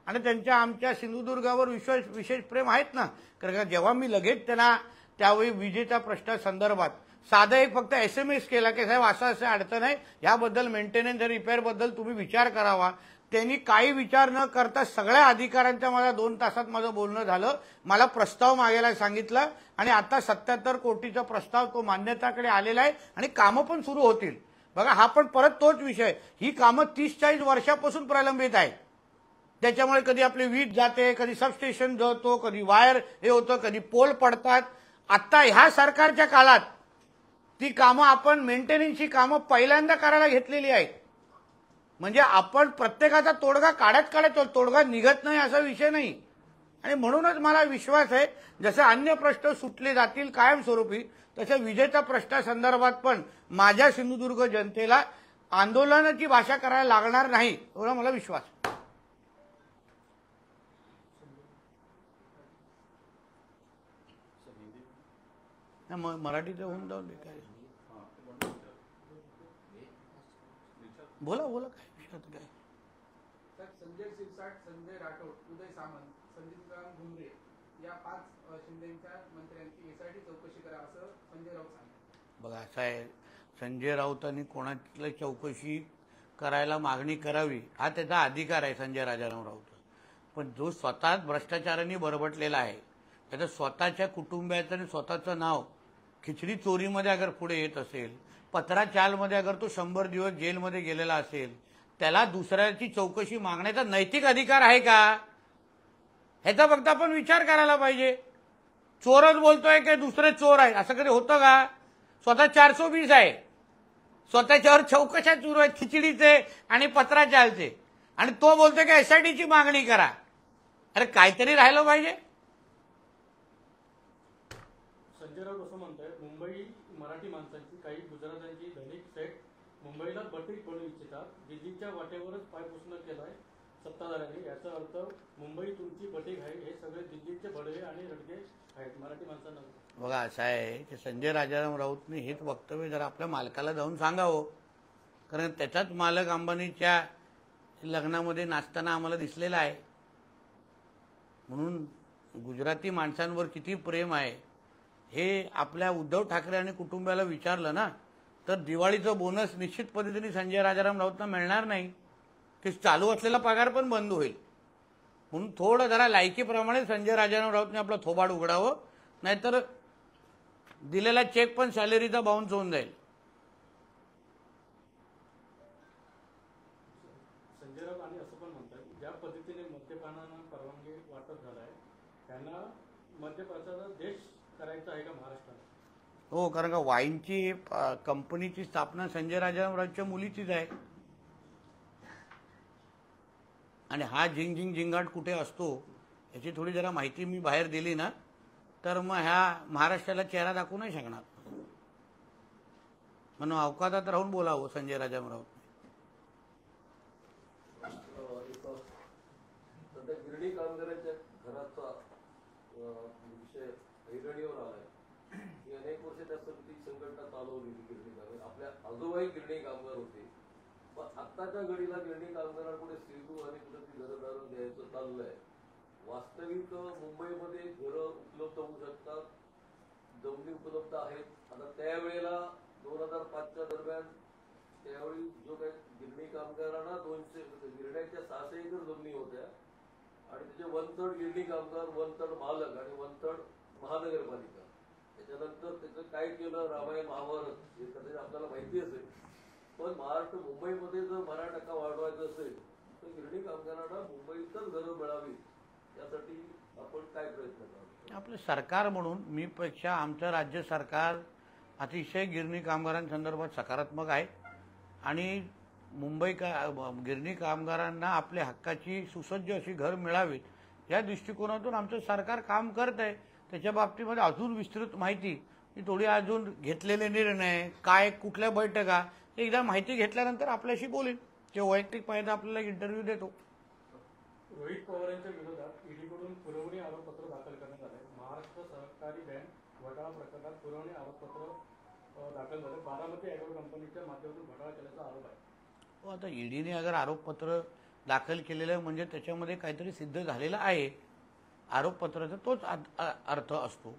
आणि त्यांच्या आमच्या सिंधुदुर्गावर विशेष प्रेम आहेत ना. कारण जेव्हा मी लगेच त्यांना त्यावेळी विजेच्या प्रश्नासंदर्भात साधा एक फक्त SMS केला की साहेब असं असं अडचण आहे, याबद्दल मेंटेनन्स रिपेअर बद्दल तुम्ही विचार करावा. त्यांनी काही विचार न करता सगळ्या अधिकाऱ्यांच्या मला 2 तासात माझं बोलणं झालं. मला प्रस्ताव मागायला सांगितलं, आणि आता 77 कोटीचा प्रस्ताव तो मान्यताकडे आलेला आहे, आणि कामं पण सुरू होतील. बघा, हा पण परत तोच विषय. ही कामं 30-40 वर्षापासून प्रलंबित आहेत. त्याच्यामुळे कधी आपली वीज जाते, कधी सबस्टेशन जळतो, कधी वायर हे होतं, कधी पोल पडतात. आता ह्या सरकारच्या काळात ती कामं आपण मेंटेनन्सची कामं पहिल्यांदा करायला घेतलेली आहेत. म्हणजे आपण प्रत्येकाचा तोडगा काढत तोडगा निघत नाही असा विषय नाही. आणि म्हणूनच मला विश्वास आहे, जसे अन्य प्रश्न सुटले जातील कायमस्वरूपी, तसे विजेच्या प्रश्नासंदर्भात पण माझ्या सिंधुदुर्ग जनतेला आंदोलनाची भाषा करायला लागणार नाही, एवढा मला विश्वास. मराठीचं होऊन जाऊन दे. काय बोला काय विषयात काय. संजय शिरसाट, संजय राठोड, उदय सामंत, संदीप घुमरे या 5 शिंदेच्या मंत्र्यांची SIT चौकशी करा असं संजय राऊत सांगितलं. बघा, असं आहे, संजय राऊतांनी कोणाची चौकशी करायला मागणी करावी हा त्याचा अधिकार आहे, संजय राजाराम राऊत. पण जो स्वतःच भ्रष्टाचाराने बरबटलेला आहे, त्याच्या स्वतःच्या कुटुंबियाचं आणि स्वतःचं नाव खिचडी चोरीमध्ये अगर पुढे येत असेल, पत्राचालमध्ये अगर तो 100 दिवस जेलमध्ये गेलेला असेल, त्याला दुसऱ्याची चौकशी मागण्याचा नैतिक अधिकार आहे का? ह्याचा फक्त आपण विचार करायला पाहिजे. चोरच बोलतोय की दुसरे चोर आहे, असं कधी होतं का? स्वतः 420 आहे, स्वतःच्यावर चौकशा सुरू आहेत खिचडीचे आणि पत्राचालचे, आणि तो बोलतोय की SITची मागणी करा. अरे काहीतरी राहिलं पाहिजे. संजय राऊत असं म्हणतायत, मुंबई मराठी माणसांची काही गुजरातांची धनिक सेट मुंबईला बटीक बनवू इच्छितात. दिल्लीच्या वाटेवरच पायपुसणं केलंय सत्ताधाऱ्यांनी. याचा अर्थ मुंबई तुमची बटीक आहे, हे सगळे दिल्लीचे भडवे आणि रडगे आहेत, मराठी माणसांना. बघा, असं आहे की संजय राजाराम राऊतने हेच वक्तव्य जरा आपल्या मालकाला जाऊन सांगावं, कारण त्याचाच मालक अंबानीच्या लग्नामध्ये नाचताना आम्हाला दिसलेला आहे. म्हणून गुजराती माणसांवर किती प्रेम आहे हे आपल्या उद्धव ठाकरे आणि कुटुंबाला विचारलं ना, तर दिवाळीचं बोनस निश्चित पद्धतीने संजय राजाराम राऊतना मिळणार नाही, की चालू असलेला पगार पण बंद होईल. म्हणून थोडं जरा लायकीप्रमाणे संजय राजाराम राऊतने आपलं थोबाड उघडावं, नाहीतर दिलेला चेक पण सॅलरीचा बाउन्स होऊन जाईल. संजय राऊत आणि असं पण म्हणतात, ज्या पद्धतीने मद्यपानांना परवानगी वाटप झालाय, त्यांना मद्यपानाचा देश करायचा आहे का महाराष्ट्रात? हो, कारण का वाईनची कंपनीची स्थापना संजय राजाराम राऊतच्या मुलीचीच आहे. आणि हा झिंगाट कुठे असतो याची थोडी जरा माहिती मी बाहेर दिली ना, तर मग ह्या महाराष्ट्राला चेहरा दाखवू नाही शकणार. म्हणून अवकाशात राहून बोलावं संजय राजाराम राऊत. सध्या गिरणी कामगारांच्या घराचा विषय ऐरणीवर आलाय. की अनेक वर्ष त्या समिती संघटना चालवली गिरणी कामगार. आपल्या आजोबाई गिरणी कामगार होते, पण आत्ताच्या घडीला गिरणी कामगारांपुढे सिंधू आणि कुठे ती घरदार द्यायचं चाललंय. वास्तविक मुंबईमध्ये घरं उपलब्ध होऊ शकतात, जमिनी उपलब्ध आहेत. आता त्यावेळेला 2005च्या दरम्यान त्यावेळी जो काही गिरणी कामगारांना 200 गिरण्याच्या 600 एकर जमिनी होत्या आणि त्याचे 1/3 गिरणी कामगार, 1/3 मालक आणि 1/3 महानगरपालिका. त्याच्यानंतर त्याचं काय केलं, रामायण महाभारत हे कदाचित आपल्याला माहिती असेल. पण महाराष्ट्र मुंबईमध्ये जर 12% वाढवायचं असेल तर गिरणी कामगारांना मुंबईतच घरं मिळावी यासाठी आपण काय प्रयत्न करावे. आपलं सरकार म्हणून मी पेक्षा आमचं राज्य सरकार अतिशय गिरणी कामगारांसंदर्भात सकारात्मक आहे आणि गिरणी कामगारांना आपल्या हक्काची सुसज्ज अशी घर मिळावीत या दृष्टिकोनातून आमचं सरकार काम करत आहे. त्याच्या बाबतीमध्ये अजून विस्तृत माहिती मी थोडी अजून घेतलेले निर्णय काय कुठल्या बैठका एकदा माहिती घेतल्यानंतर आपल्याशी बोलेन किंवा वैयक्तिक पाहिजे आपल्याला इंटरव्ह्यू देतो. रोहित पवार यांच्या विरोधात ईडीकडून पुरवणी आरोपपत्र दाखल करण्यात आले. महाराष्ट्र सहकारी बँक घोटाळा प्रकरणात पुरवणी आरोपपत्र दाखल झाले. बारामती ॲग्रो कंपनीच्या माध्यमातून घोटाळा केल्याचा आरोप आहे. हो, आता ईडीने अगर आरोपपत्र दाखल केलेलं आहे म्हणजे त्याच्यामध्ये काहीतरी सिद्ध झालेलं आहे. आरोपपत्राचा तोच अर्थ असतो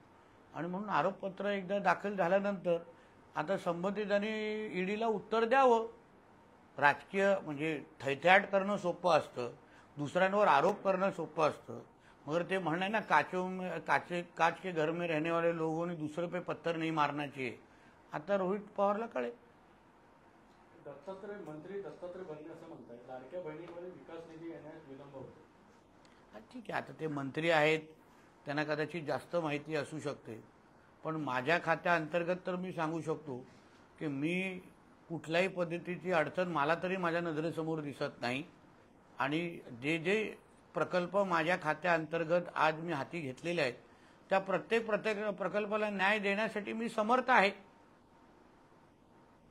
आणि म्हणून आरोपपत्र एकदा दाखल झाल्यानंतर आता संबंधितांनी ईडीला उत्तर द्यावं. राजकीय म्हणजे थैथयाट करणं सोपं असतं, दुसऱ्यांवर आरोप करणं सोपं असतं. मगर ते म्हणणं आहे ना काच के घर में रहने वाले लोगों ने दूसरे पे पत्थर नहीं मारना चाहिए. आता रोहित पवारला कळेल. मंत्री दत्तात्रय भरणे असं म्हणतात लाडक्या बहिणीमध्ये विकास निधी येण्यास विलंब होतो. ठीक आहे, आता ते मंत्री आहेत त्यांना कदाचित जास्त माहिती असू शकते. पण माझ्या खात्याअंतर्गत तर मी सांगू शकतो की मी कुठल्याही पद्धतीची अडचण मला तरी माझ्या नजरेसमोर दिसत नाही आणि जे जे प्रकल्प माझ्या खात्याअंतर्गत आज मी हाती घेतलेले आहेत त्या प्रत्येक प्रकल्पाला न्याय देण्यासाठी मी समर्थ आहे.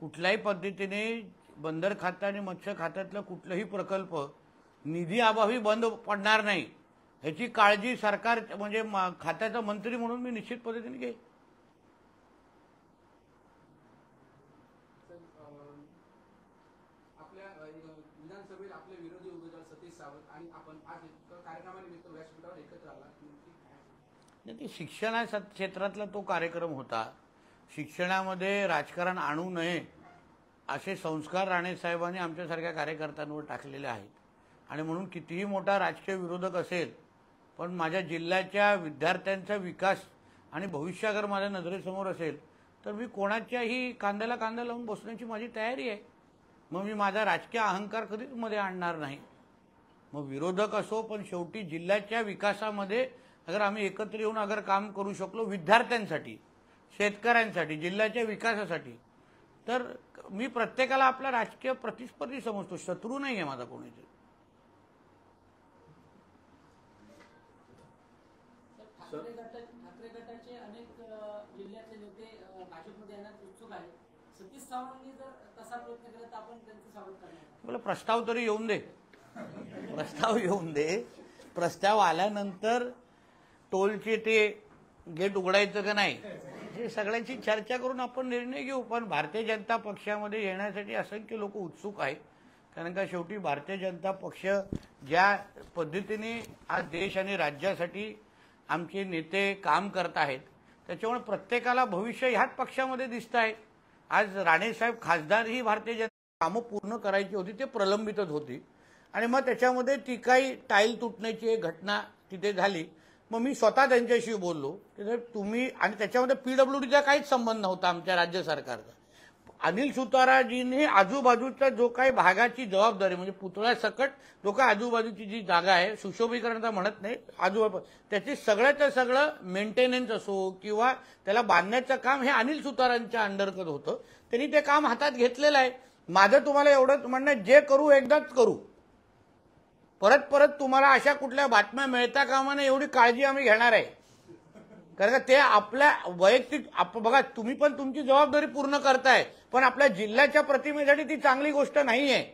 कुठल्याही पद्धतीने बंदर खातं आणि मत्स्य खात्यातला कुठलाही प्रकल्प निधी अभावी बंद पडणार नाही ह्याची काळजी सरकार म्हणजे खात्याचा मंत्री म्हणून मी निश्चित पद्धतीने घेईन. आपल्या विधानसभेत आपले विरोधी उमेदवार सतीश सावंत आणि आपण आज कार्यक्रमानिमित्त व्यासपीठावर एकत्र आला. ते शिक्षणा क्षेत्रातला तो कार्यक्रम होता. शिक्षणामध्ये राजकारण आणू नये असे संस्कार राणे साहेबांनी आमच्यासारख्या कार्यकर्त्यांवर टाकलेले आहेत आणि म्हणून कितीही मोठा राजकीय विरोधक असेल पण माझ्या जिल्ह्याच्या विद्यार्थ्यांचा विकास आणि भविष्य अगर माझ्या नजरेसमोर असेल तर मी कोणाच्याही कांद्याला कांदा लावून बसण्याची माझी तयारी आहे. मग मी माझा राजकीय अहंकार कधीच मध्ये आणणार नाही. मग विरोधक असो पण शेवटी जिल्ह्याच्या विकासामध्ये अगर आम्ही एकत्र येऊन अगर काम करू शकलो विद्यार्थ्यांसाठी, शेतकऱ्यांसाठी, जिल्ह्याच्या विकासासाठी तर मी प्रत्येकाला आपला राजकीय प्रतिस्पर्धी समजतो, शत्रू नाही आहे माझा कोणीतरी. ठाकरे गटाचे अनेक जिल्ह्यातले नेते भाजपमध्ये येण्यास उत्सुक आहेत. सतीश सावंतांनी जर तसा प्रयत्न केला तर आपण त्यांचं स्वागत करणार. मला प्रस्ताव तरी येऊन दे, प्रस्ताव येऊन दे. प्रस्ताव आल्यानंतर टोलचे ते गेट उघडायचं का नाही हे सगळ्यांची चर्चा करून आपण निर्णय घेऊ. पण भारतीय जनता पक्षामध्ये येण्यासाठी असंख्य लोक उत्सुक आहेत कारण का शेवटी भारतीय जनता पक्ष ज्या पद्धतीने आज देश आणि राज्यासाठी आमचे नेते काम करत आहेत त्याच्यामुळे प्रत्येकाला भविष्य ह्याच पक्षामध्ये दिसत आहे. आज राणेसाहेब खासदार ही भारतीय जनता कामं पूर्ण करायची होती ते प्रलंबितच होती आणि मग त्याच्यामध्ये ती काही टाईल तुटण्याची एक घटना तिथे झाली. मग मी स्वतः त्यांच्याशी बोललो की तुम्ही आणि त्याच्यामध्ये PWDचा काहीच संबंध नव्हता आमच्या राज्य सरकारचा. अनिल सुताराजींनी आजूबाजूच्या जो काही भागाची जबाबदारी म्हणजे पुतळ्या सकट जो काही आजूबाजूची जी जागा आहे सुशोभीकरणाचा म्हणत नाही आजूबाजू त्याची सगळ्याचं सगळं मेंटेनन्स असो किंवा त्याला बांधण्याचं काम हे अनिल सुतारांच्या अंडरगत होतं. त्यांनी ते काम हातात घेतलेलं आहे. माझं तुम्हाला एवढंच म्हणणं जे करू एकदाच करू, परत परत तुम्हाला अशा कुठल्या बातम्या मिळता कामा नये एवढी काळजी आम्ही घेणार आहे. कारण का ते आपल्या वैयक्तिक बघा तुम्ही पण तुमची जबाबदारी पूर्ण करताय पण आपल्या जिल्ह्याच्या प्रतिमेसाठी ती चांगली गोष्ट नाहीये.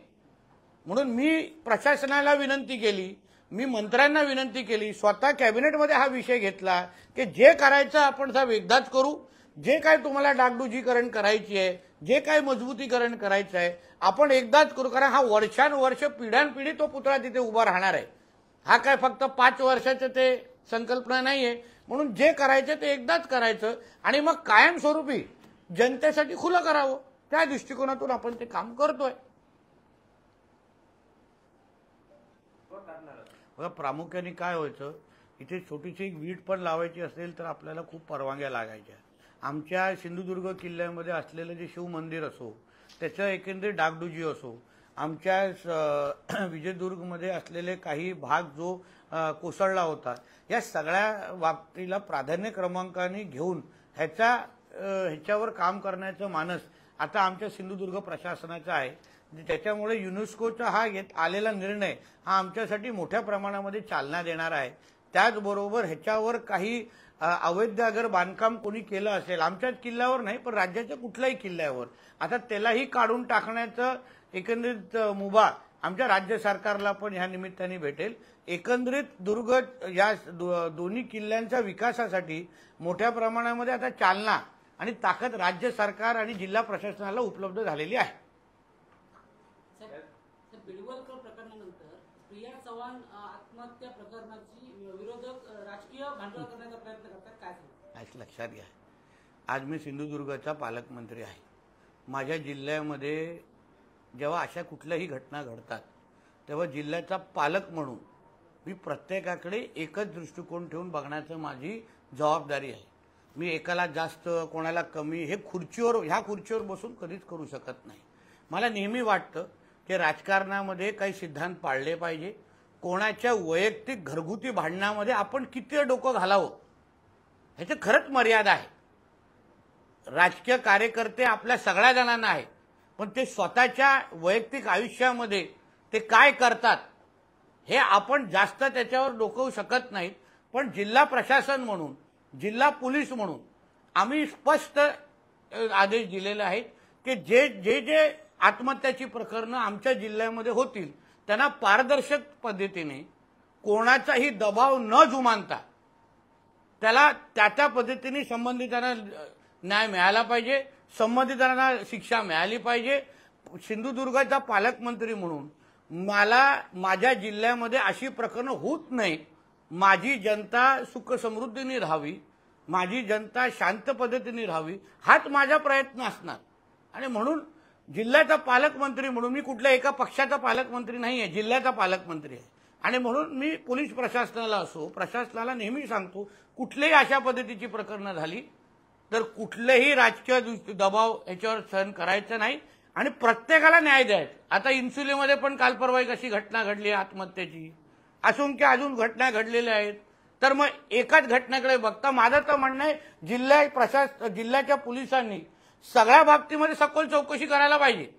म्हणून मी प्रशासनाला विनंती केली, मी मंत्र्यांना विनंती केली, स्वतः कॅबिनेटमध्ये हा विषय घेतला की जे करायचं आपण साहेब एकदाच करू. जे काय तुम्हाला डागडुजीकरण करायची आहे, जे काय मजबूतीकरण करायचं आहे आपण एकदाच करू. कारण हा वर्षानुवर्ष पिढ्यानपिढी तो पुतळा तिथे उभा राहणार आहे. हा काय फक्त 5 वर्षाचं ते संकल्पना नाहीये. म्हणून जे करायचं ते एकदाच करायचं आणि मग कायमस्वरूपी जनतेसाठी खुलं करावं. त्या दृष्टिकोनातून आपण ते काम करतोय. बघा, प्रामुख्याने काय व्हायचं, इथे छोटीशी एक वीट पण लावायची असेल तर आपल्याला खूप परवानग्या लागायच्या. आमच्या सिंधुदुर्ग किल्ल्यामध्ये असलेलं जे शिव मंदिर असो, त्याचं एकंदरीत डागडुजी असो, आमच्या विजयदुर्गमध्ये असलेले काही भाग जो कोसळला होता, या सगळ्या बाबतीला प्राधान्य क्रमांकाने घेऊन ह्याच्यावर काम करण्याचं मानस आता आमच्या सिंधुदुर्ग प्रशासनाचा आहे. त्याच्यामुळे युनेस्कोचा हा आलेला निर्णय हा आमच्यासाठी मोठ्या प्रमाणामध्ये चालना देणार आहे. त्याचबरोबर ह्याच्यावर काही अवैध अगर बांधकाम कोणी केलं असेल, आमच्याच किल्ल्यावर नाही पण राज्याच्या कुठल्याही किल्ल्यावर, आता त्यालाही काढून टाकण्याचं एकंदरीत मुभा आमच्या राज्य सरकारला पण ह्या निमित्ताने भेटेल. एकंदरीत दुर्ग या दोन्ही किल्ल्यांच्या विकासासाठी मोठ्या प्रमाणामध्ये आता चालना आणि ताकद राज्य सरकार आणि जिल्हा प्रशासनाला उपलब्ध झालेली आहे. बिडवलकर प्रकरणानंतर प्रिया चव्हाण आत्महत्या प्रकरणाची विरोधक राजकीय भांडवल करण्याचा प्रयत्न करतात, काय सांगतात? लक्षात घ्या, आज मी सिंधुदुर्गचा पालकमंत्री आहे. माझ्या जिल्ह्यामध्ये जेव्हा अशा कुठल्याही घटना घडतात तेव्हा जिल्ह्याचा पालक म्हणून मी प्रत्येकाकडे एकच दृष्टिकोन ठेवून बघण्याचं माझी जबाबदारी आहे. मी एकाला जास्त कोणाला कमी ह्या खुर्चीवर बसून कधीच करू शकत नाही. मला नेहमी वाटतं की राजकारणामध्ये काही सिद्धांत पाळले पाहिजे. कोणाच्या वैयक्तिक घरगुती भांडणामध्ये आपण किती डोकं घालावं ह्याची खरंच मर्यादा आहे. राजकीय कार्यकर्ते आपल्या सगळ्या जणांना आहे, पण ते स्वतःच्या वैयक्तिक आयुष्यामध्ये ते काय करतात हे आपण जास्त त्याच्यावर डोकवू शकत नाहीत. पण जिल्हा प्रशासन म्हणून, जिल्हा पोलीस म्हणून आम्ही स्पष्ट आदेश दिलेले आहेत की जे आत्महत्याची प्रकरणं आमच्या जिल्ह्यामध्ये होतील त्यांना पारदर्शक पद्धतीने कोणाचाही दबाव न जुमानता त्याला त्या पद्धतीने संबंधितांना न्याय मिळाला पाहिजे, संबंधितांना शिक्षा मिळाली पाहिजे. सिंधुदुर्गाचा पालकमंत्री म्हणून मला माझ्या जिल्ह्यामध्ये अशी प्रकरणं होत नाहीत. माझी जनता सुख समृद्धीने राहावी, माझी जनता शांत पद्धतीने राहावी हाच माझा प्रयत्न असणार. आणि म्हणून जिल्ह्याचा पालकमंत्री म्हणून, मी कुठल्या एका पक्षाचा पालकमंत्री नाही आहे, जिल्ह्याचा पालकमंत्री आहे. आणि म्हणून मी पोलीस प्रशासनाला प्रशासनाला नेहमी सांगतो, कुठल्याही अशा पद्धतीची प्रकरणं झाली तर कुठलेही राजकीय दबाव याच्यावर सहन करायचं नाही आणि प्रत्येकाला न्याय द्यायचा. आता इन्सुलीमध्ये पण काल परवा एक अशी घटना घडली आत्महत्येची, असंख्य अजून घटना घडलेल्या आहेत. तर मग एकाच घटनेकडे बघता माझं तर म्हणणं आहे जिल्ह्याच्या पोलिसांनी सगळ्या बाबतीमध्ये सखोल चौकशी करायला पाहिजे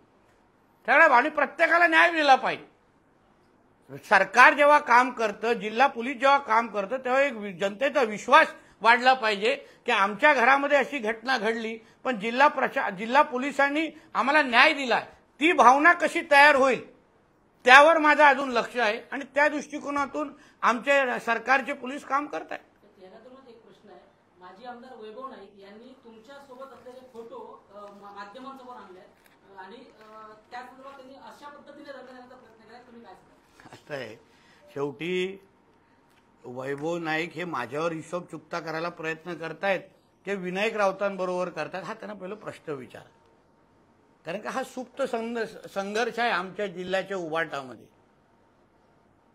आणि प्रत्येकाला न्याय दिला पाहिजे. सरकार जेव्हा काम करतं, जिल्हा पोलीस जेव्हा काम करतं तेव्हा एक जनतेचा विश्वास वाढला पाहिजे की आमच्या घरामध्ये अशी घटना घडली पण जिल्हा पोलिसांनी आम्हाला न्याय दिला. ती भावना कशी तयार होईल त्यावर माझं अजून लक्ष आहे आणि त्या दृष्टिकोनातून आमचे सरकारचे पोलीस काम करत आहेत. याच्यातूनच एक प्रश्न आहे, माजी आमदार वैभव नाईक यांनी तुमच्या सोबत असलेले फोटो माध्यमांसमोर आणले आणि त्या संदर्भात त्यांनी अशा पद्धतीने दंड देण्याचा प्रयत्न केला, तुम्ही काय सांगा? असं आहे, शेवटी वैभव नाईक हे माझ्यावर हिशोब चुकता करायला प्रयत्न करतायत की विनायक राऊतांबरोबर करतात, हा त्यांना पहिला प्रश्न विचार. कारण का हा सुप्त संघर्ष आहे आमच्या जिल्ह्याच्या उभाटामध्ये.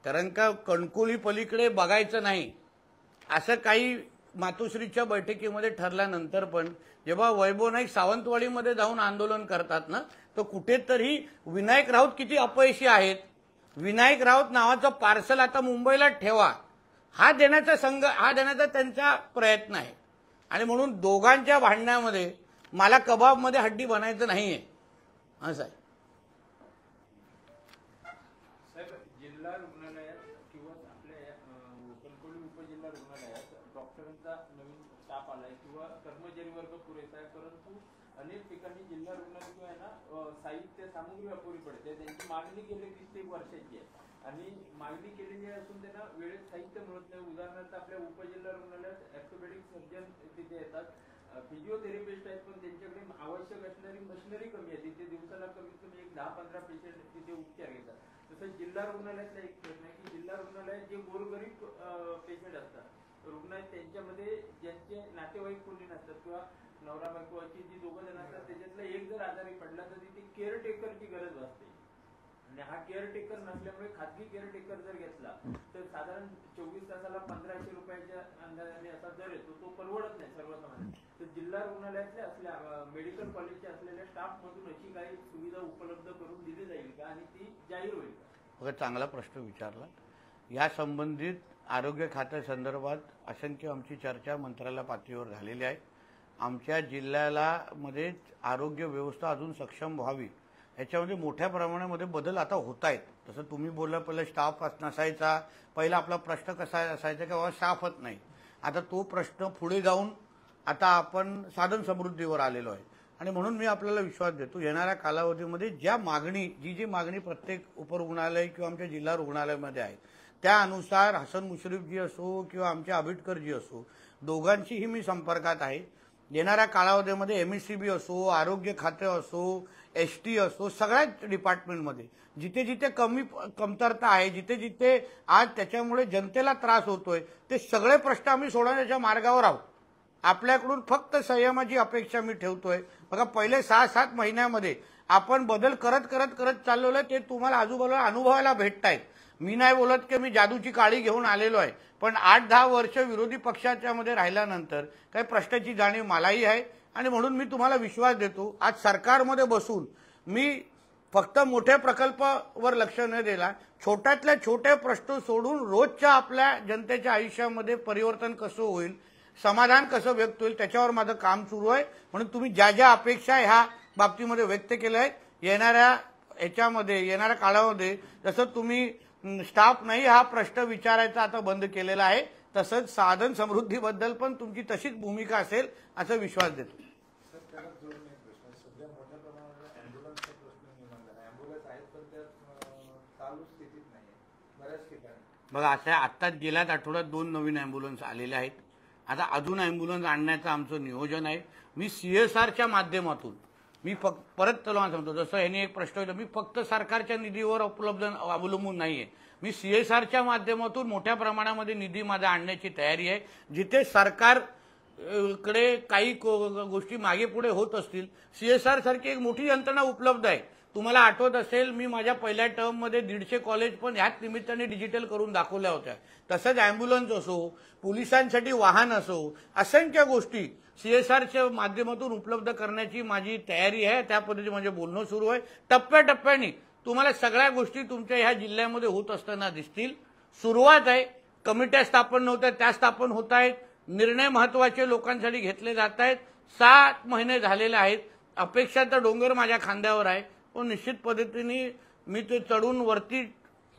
कारण का कणकोली पलीकडे बघायचं नाही असं काही मातोश्रीच्या बैठकीमध्ये ठरल्यानंतर पण जेव्हा वैभव नाईक सावंतवाडीमध्ये जाऊन आंदोलन करतात ना, तर कुठेतरी विनायक राऊत किती अपयशी आहेत. विनायक राऊत नावाचं पार्सल आता मुंबईला ठेवा, हा देण्याचा त्यांचा प्रयत्न आहे. आणि म्हणून दोघांच्या भांडण्यामध्ये मला कबाबमध्ये हड्डी बनायचं नाहीये असं आहे. जिल्हा रुग्णालयात किंवा आपल्या कणकवली उपजिल्हा रुग्णालयात डॉक्टरांचा नवीन स्टाफ आलाय किंवा कर्मचारी वर्ग पुरेसा आहे, परंतु अनेक ठिकाणी जिल्हा रुग्णालय किंवा आहे ना साहित्य सामुग्री अपुरी पडते. त्यांची मागणी गेली 30 वर्षाची आहे आणि मागणी केलेली असून त्यांना वेळेत साहित्य मिळत नाही. उदाहरणार्थ आपल्या उपजिल्हा रुग्णालयात ऑर्थोपेडिक सर्जन तिथे येतात, फिजिओथेरपिस्ट आहेत, पण त्यांच्याकडे आवश्यक असणारी मशिनरी कमी आहे. तिथे दिवसाला कमीत कमी 10-15 पेशंट तिथे उपचार घेतात. तसं जिल्हा रुग्णालयातला एक प्रश्न आहे की जिल्हा रुग्णालयात जे गोरगरीब पेशंट असतात रुग्णालयात, त्यांच्यामध्ये ज्यांचे नातेवाईक कोणी नसतात किंवा नवरा बायकोची जी दोघं जण असतात त्याच्यातला एक जर आजारी पडला तर तिथे केअरटेकरची गरज भासते. आणि हा केअरटेकर नसल्यामुळे खाजगी केअरटेकर जर घेतला तर साधारण 24 तासाला 1500 रुपयाच्या अंदाजाने असा दर येतो, तो परवडत नाही सर्वसामान्य. तर जिल्हा रुग्णालयातल्या असल्या मेडिकल कॉलेजच्या असलेल्या स्टाफ मधून अशी काही सुविधा उपलब्ध करून दिली जाईल का आणि ती जाहीर होईल का? बघा, चांगला प्रश्न विचारला. या संबंधित आरोग्य खात्यासंदर्भात असंख्य आमची चर्चा मंत्रालय पातळीवर झालेली आहे. आमच्या जिल्ह्याला मध्ये आरोग्य व्यवस्था अजून सक्षम व्हावी याच्यामध्ये मोठ्या प्रमाणामध्ये बदल आता होत आहेत. तसं तुम्ही बोलला, पहिलं स्टाफ नसायचा, पहिला आपला प्रश्न कसा असायचा की बाबा स्टाफच नाही. आता तो प्रश्न पुढे जाऊन आता आपण साधन समृद्धीवर आलेलो आहे. आणि म्हणून मी आपल्याला विश्वास देतो, येणाऱ्या कालावधीमध्ये जी मागणी प्रत्येक उपरुग्णालय किंवा आमच्या जिल्हा रुग्णालयामध्ये आहे त्यानुसार हसन मुश्रीफजी असो किंवा आमच्या आबिटकरजी असो, दोघांशीही मी संपर्कात आहे. येणाऱ्या कालावधीमध्ये एमएससीबी असो, आरोग्य खाते असो, एसटी असो, सगळ्याच डिपार्टमेंटमध्ये जिथे जिथे कमतरता आहे, जिथे जिथे आज त्याच्यामुळे जनतेला त्रास होतोय, ते सगळे प्रश्न आम्ही सोडवण्याच्या मार्गावर आहोत. आपल्याकडून फक्त संयमाची अपेक्षा मी ठेवतोय. बघा, पहिले 6-7 महिन्यामध्ये आपण बदल करत करत करत चाललेलो आहे, ते तुम्हाला आजूबाजूला अनुभवायला भेटतायत. मी नाही बोलत की मी जादूची काळी घेऊन आलेलो आहे, पण 8-10 वर्ष विरोधी पक्षाच्या मध्ये राहिल्यानंतर काही प्रश्नाची जाणीव मलाही आहे. आणि म्हणून मी तुम्हाला विश्वास देतो, आज सरकारमध्ये बसून मी फक्त मोठ्या प्रकल्पावर लक्ष न दिला, छोट्यातल्या छोटे प्रश्न सोडून रोजच्या आपल्या जनतेच्या आयुष्यामध्ये परिवर्तन कसं होईल, समाधान कसं व्यक्त होईल, त्याच्यावर माझं काम सुरू आहे. म्हणून तुम्ही ज्या ज्या अपेक्षा ह्या बाबतीमध्ये व्यक्त केल्या आहेत, येणाऱ्या काळामध्ये जसं तुम्ही स्टाफ नाही हा प्रश्न विचारायचा आता बंद केलेला आहे, तसंच साधन समृद्धीबद्दल पण तुमची तशीच भूमिका असेल असा विश्वास देतो. सर, त्याला जोडून एक प्रश्न, सध्या मोठ्या प्रमाणावर अँब्युलन्सचा प्रश्न निर्माण झाला. अँब्युलन्स आहेत पण त्या चालू स्थितीत नाही बऱ्याच ठिकाणी. बघा, अशा आत्ताच गेल्याच आठवड्यात 2 नवीन अँब्युलन्स आलेले आहेत. आता अजून अँब्युलन्स आणण्याचं आमचं नियोजन आहे. मी CSRच्या माध्यमातून मी परत तुला सांगतो, जसं यांनी एक प्रश्न होता, मी फक्त सरकारच्या निधीवर अवलंबून नाहीये. मी CSRच्या माध्यमातून मोठ्या प्रमाणामध्ये निधी माझा आणण्याची तयारी आहे. जिथे सरकारकडे काही गोष्टी मागे पुढे होत असतील, CSR सारखी एक मोठी यंत्रणा उपलब्ध आहे. तुम्हाला आठवत असेल, मी माझ्या पहिल्या टर्ममध्ये 150 कॉलेज पण ह्याच निमित्ताने डिजिटल करून दाखवल्या होत्या. तसंच अँब्युलन्स असो, पोलिसांसाठी वाहन असो, असंख्य गोष्टी CSRच्या माध्यमातून उपलब्ध करण्याची माझी तयारी आहे. त्या पद्धतीने माझे बोलणं सुरू आहे. टप्प्याटप्प्याने तुम्हाला सगळ्या गोष्टी तुमच्या ह्या जिल्ह्यामध्ये होत असताना दिसतील. सुरुवात आहे. कमिट्या स्थापन नव्हत्या, त्या स्थापन होत आहेत. निर्णय महत्वाचे लोकांसाठी घेतले जात आहेत. 7 महिने झालेले आहेत. अपेक्षा तर डोंगर माझ्या खांद्यावर आहे, पण निश्चित पद्धतीने मी ते चढून वरती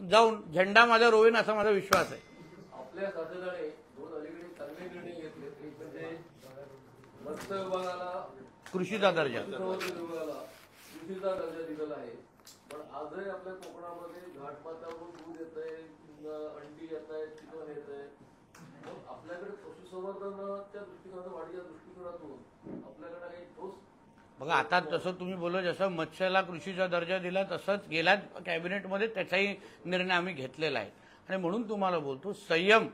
जाऊन झेंडा माझा रोवेन असा माझा विश्वास आहे. आपल्या खात्याने 2 अलीकडे चांगले निर्णय घेतले. एक म्हणजे मत्स्य विभागाला कृषीचा दर्जा कृषीचा दर्जा दिलेला आहे. पण आजही आपल्या कोकणामध्ये घाटमाथ्यावरून दूध येत आहे, अंडी येत आहेत, चिकन येत आहे. मग आपल्याकडे पशुसंवर्धनाच्या दृष्टिकोनातून, वाढीच्या दृष्टिकोनातून आपल्याकडे काही ठोस. बघा, आता जसं तुम्ही बोललो, जसं मत्स्याला कृषीचा दर्जा दिला तसंच गेल्या कॅबिनेटमध्ये त्याचाही निर्णय आम्ही घेतलेला आहे. आणि म्हणून तुम्हाला बोलतो, संयम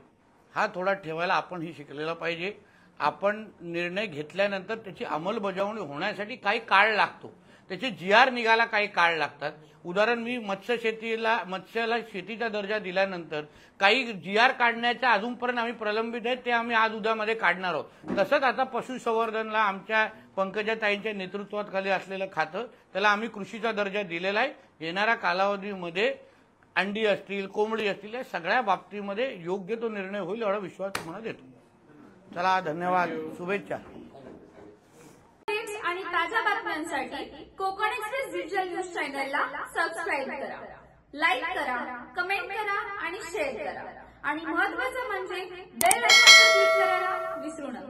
हा थोडा ठेवायला आपण ही शिकलेला पाहिजे. आपण निर्णय घेतल्यानंतर त्याची अंमलबजावणी होण्यासाठी काही काळ लागतो. त्याचे GR निघायला काही काळ लागतात. उदाहरण, मी मत्स्याला शेतीचा दर्जा दिल्यानंतर काही GR काढण्याच्या अजूनपर्यंत आम्ही प्रलंबित आहेत, ते आम्ही आज उद्यामध्ये काढणार आहोत. तसंच आता पशुसंवर्धनला आमच्या पंकजाताईंच्या नेतृत्वाखाली असलेलं खातं, त्याला आम्ही कृषीचा दर्जा दिलेला आहे. येणाऱ्या कालावधीमध्ये अंडी असतील, कोंबडी असतील, या सगळ्या बाबतीमध्ये योग्य तो निर्णय होईल एवढा विश्वास तुम्हाला देतो. चला, धन्यवाद, शुभेच्छा. आणि ताज्या बातम्यांसाठी कोकण एक्सप्रेस डिजिटल न्यूज चॅनलला सबस्क्राईब करा, लाईक करा, कमेंट करा आणि शेअर करा. आणि महत्त्वाचं म्हणजे बेल आयकॉनवर क्लिक करायला विसरू नका.